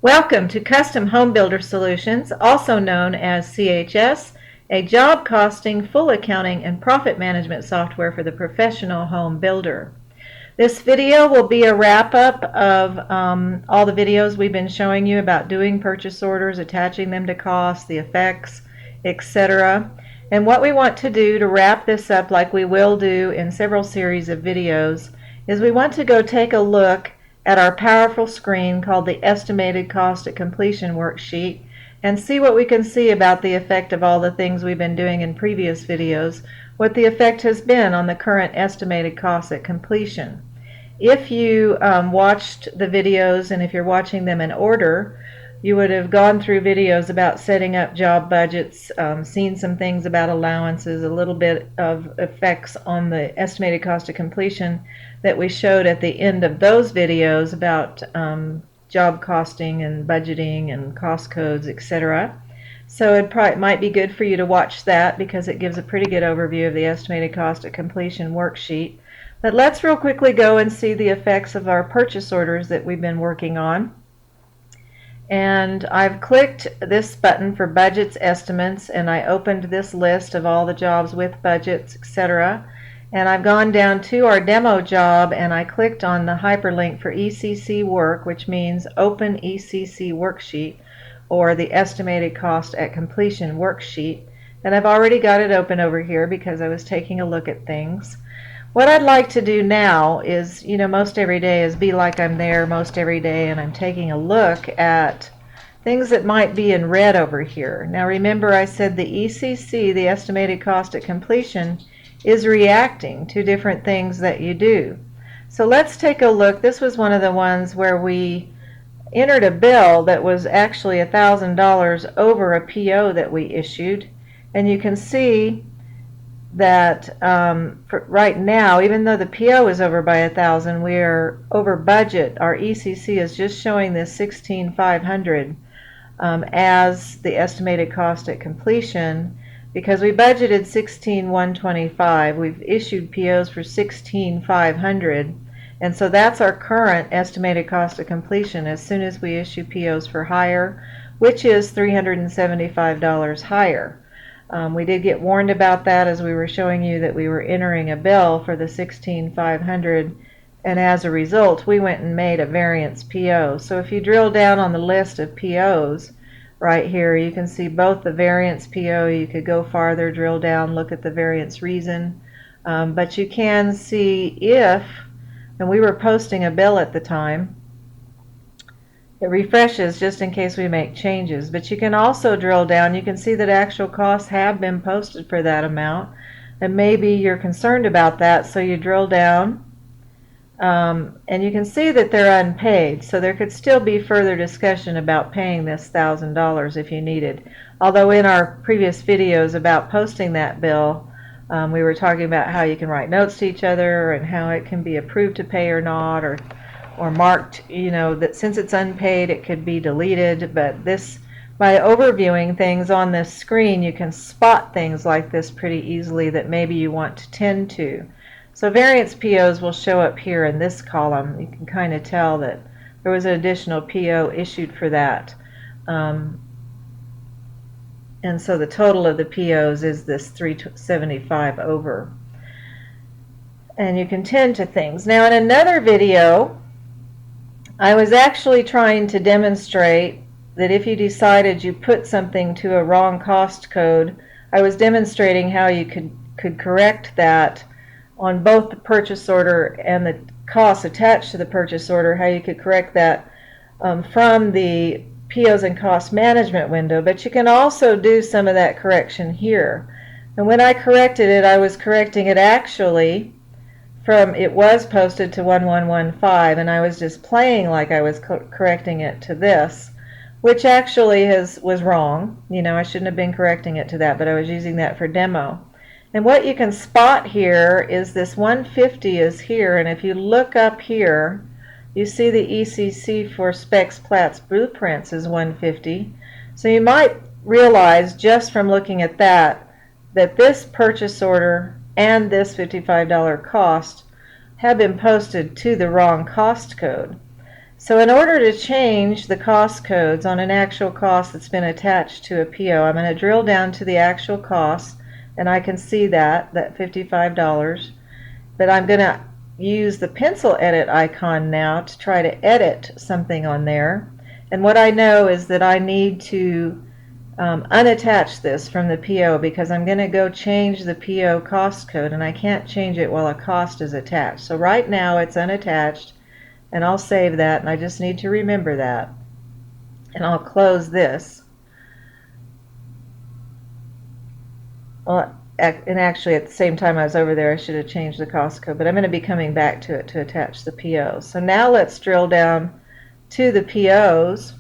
Welcome to Custom Home Builder Solutions, also known as CHS, a job costing, full accounting, and profit management software for the professional home builder. This video will be a wrap-up of all the videos we've been showing you about doing purchase orders, attaching them to costs, the effects, etc. And what we want to do to wrap this up, like we will do in several series of videos, is we want to go take a look at our powerful screen called the Estimated Cost at Completion worksheet and see what we can see about the effect of all the things we've been doing in previous videos, what the effect has been on the current estimated cost at completion. If you watched the videos, and if you're watching them in order, you would have gone through videos about setting up job budgets, seen some things about allowances, a little bit of effects on the estimated cost of completion that we showed at the end of those videos about job costing and budgeting and cost codes, etc. So it might be good for you to watch that because it gives a pretty good overview of the estimated cost of completion worksheet. But let's real quickly go and see the effects of our purchase orders that we've been working on. And I've clicked this button for budgets estimates, and I opened this list of all the jobs with budgets, etc. And I've gone down to our demo job and I clicked on the hyperlink for ECC work, which means Open ECC Worksheet, or the Estimated Cost at Completion worksheet. And I've already got it open over here because I was taking a look at things. What I'd like to do now is, most every day is be like I'm there most every day and I'm taking a look at things that might be in red over here. Now remember, I said the ECC, the Estimated Cost at Completion, is reacting to different things that you do. So let's take a look. This was one of the ones where we entered a bill that was actually $1,000 over a PO that we issued, and you can see that for right now, even though the PO is over by $1,000, we are over budget. Our ECC is just showing this $16,500 as the estimated cost at completion, because we budgeted $16,125. We've issued POs for $16,500, and so that's our current estimated cost of completion as soon as we issue POs for higher, which is $375 higher. We did get warned about that as we were showing you that we were entering a bill for the $16,500, and as a result we went and made a variance PO. So if you drill down on the list of POs right here, you can see both the variance PO. You could go farther, drill down, look at the variance reason, but you can see if, and we were posting a bill at the time, it refreshes just in case we make changes, but you can also drill down. You can see that actual costs have been posted for that amount, and maybe you're concerned about that, so you drill down and you can see that they're unpaid, so there could still be further discussion about paying this $1,000 if you needed. Although in our previous videos about posting that bill, we were talking about how you can write notes to each other and how it can be approved to pay or not, or marked, that since it's unpaid it could be deleted. But this, by overviewing things on this screen, you can spot things like this pretty easily that maybe you want to tend to. So variance POs will show up here in this column. You can kind of tell that there was an additional PO issued for that. And so the total of the POs is this 375 over. And you can tend to things. Now in another video, I was actually trying to demonstrate that if you decided you put something to a wrong cost code, I was demonstrating how you could correct that on both the purchase order and the costs attached to the purchase order, how you could correct that from the POs and cost management window. But you can also do some of that correction here. And when I corrected it, I was correcting it actually from, it was posted to 1115, and I was just playing like I was correcting it to this, which actually was wrong. I shouldn't have been correcting it to that, but I was using that for demo. And what you can spot here is this 150 is here, and if you look up here, you see the ECC for specs, plats, blueprints is 150. So you might realize just from looking at that this purchase order and this $55 cost have been posted to the wrong cost code. So in order to change the cost codes on an actual cost that's been attached to a PO, I'm going to drill down to the actual cost, and I can see that $55. But I'm going to use the pencil edit icon now to try to edit something on there. And what I know is that I need to unattach this from the PO, because I'm going to go change the PO cost code, and I can't change it while a cost is attached. So right now it's unattached, and I'll save that, and I just need to remember that. And I'll close this. Well, and actually at the same time I was over there, I should have changed the cost code, but I'm going to be coming back to it to attach the PO. So now let's drill down to the POs,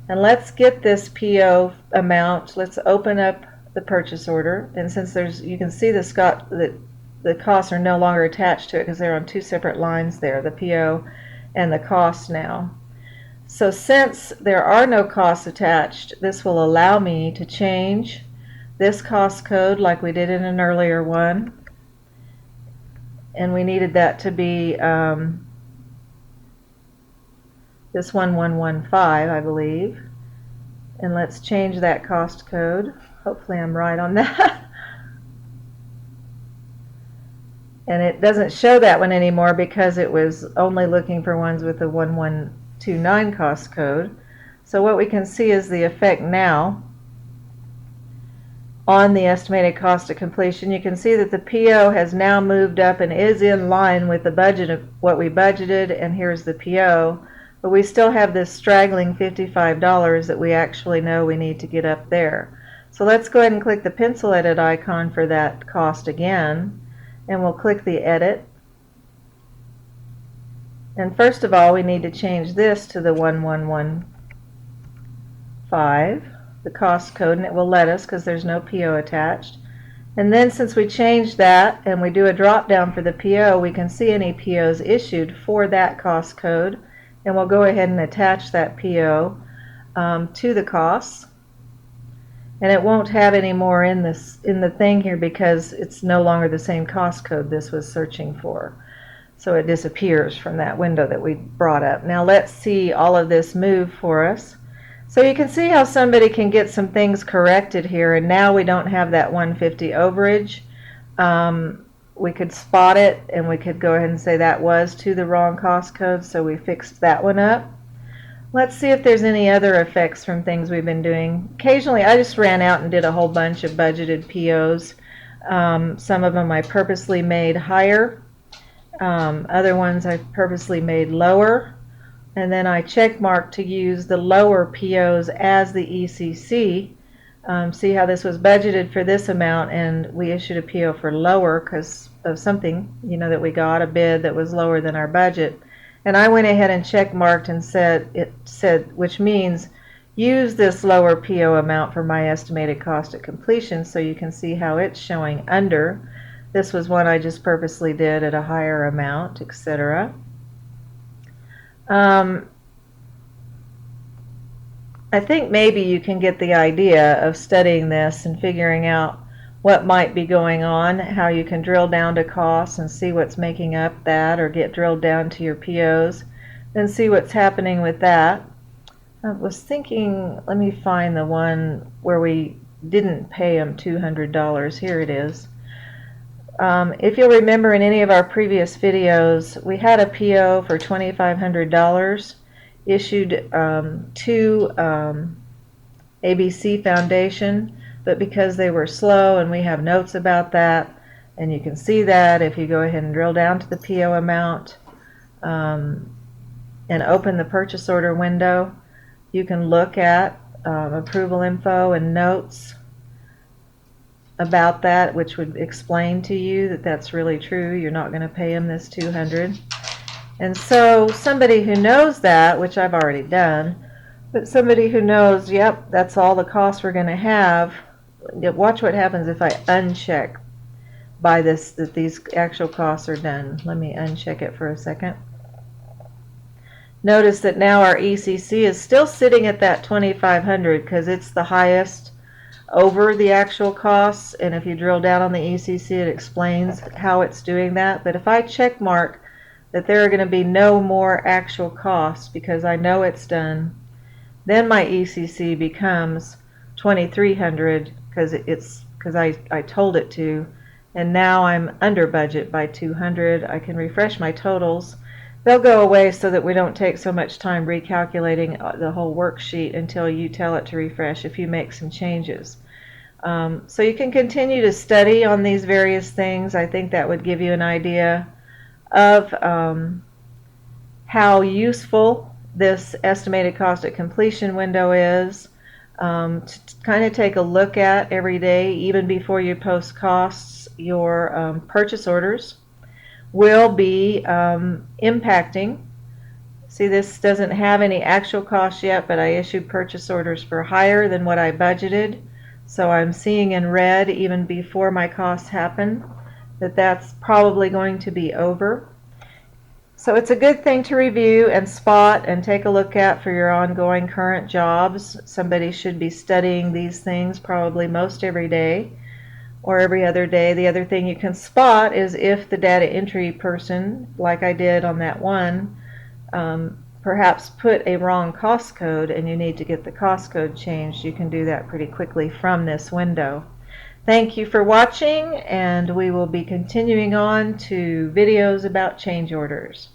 and let's get this PO amount. Let's open up the purchase order, and since you can see the costs are no longer attached to it because they're on two separate lines there, the PO and the cost now. So since there are no costs attached, this will allow me to change this cost code like we did in an earlier one, and we needed that to be this 1115, I believe. And let's change that cost code. Hopefully I'm right on that. And it doesn't show that one anymore because it was only looking for ones with the 1129 cost code. So what we can see is the effect now on the estimated cost of completion. You can see that the PO has now moved up and is in line with the budget of what we budgeted, and here's the PO. But we still have this straggling $55 that we actually know we need to get up there. So let's go ahead and click the pencil edit icon for that cost again, and we'll click the edit. And first of all, we need to change this to the 1115, the cost code, and it will let us because there's no PO attached. And then since we changed that and we do a drop down for the PO, we can see any POs issued for that cost code, and we'll go ahead and attach that PO to the costs. And it won't have any more in the thing here because it's no longer the same cost code this was searching for. So it disappears from that window that we brought up. Now let's see all of this move for us. So you can see how somebody can get some things corrected here, and now we don't have that 150 overage. We could spot it, and we could go ahead and say that was to the wrong cost code, so we fixed that one up. Let's see if there's any other effects from things we've been doing. Occasionally I just ran out and did a whole bunch of budgeted POs. Some of them I purposely made higher. Other ones I purposely made lower. And then I check marked to use the lower POs as the ECC. See how this was budgeted for this amount, and we issued a PO for lower because of something, that we got a bid that was lower than our budget. And I went ahead and check marked and said, which means use this lower PO amount for my estimated cost of completion, so you can see how it's showing under. This was one I just purposely did at a higher amount, etc. I think maybe you can get the idea of studying this and figuring out what might be going on, how you can drill down to costs and see what's making up that, or get drilled down to your POs and see what's happening with that. I was thinking, let me find the one where we didn't pay them $200. Here it is. If you'll remember, in any of our previous videos, we had a PO for $2,500 issued to ABC Foundation, but because they were slow, and we have notes about that, and you can see that if you go ahead and drill down to the PO amount and open the purchase order window, you can look at approval info and notes about that, which would explain to you that that's really true. You're not going to pay them this $200. And so somebody who knows that, which I've already done, but somebody who knows, yep, that's all the costs we're going to have, watch what happens if I uncheck by this, that these actual costs are done. Let me uncheck it for a second. Notice that now our ECC is still sitting at that $2,500 because it's the highest over the actual costs, and if you drill down on the ECC, it explains how it's doing that. But if I check mark that there are going to be no more actual costs because I know it's done. Then my ECC becomes 2,300 because I told it to, and now I'm under budget by 200. I can refresh my totals. They'll go away so that we don't take so much time recalculating the whole worksheet until you tell it to refresh if you make some changes. So you can continue to study on these various things. I think that would give you an idea of how useful this estimated cost at completion window is to kind of take a look at every day, even before you post costs. Your purchase orders will be impacting. See, this doesn't have any actual costs yet, but I issued purchase orders for higher than what I budgeted. So I'm seeing in red, even before my costs happen, that that's probably going to be over. So it's a good thing to review and spot and take a look at for your ongoing current jobs. Somebody should be studying these things probably most every day or every other day. The other thing you can spot is if the data entry person, like I did on that one, perhaps put a wrong cost code and you need to get the cost code changed. You can do that pretty quickly from this window. Thank you for watching, and we will be continuing on to videos about change orders.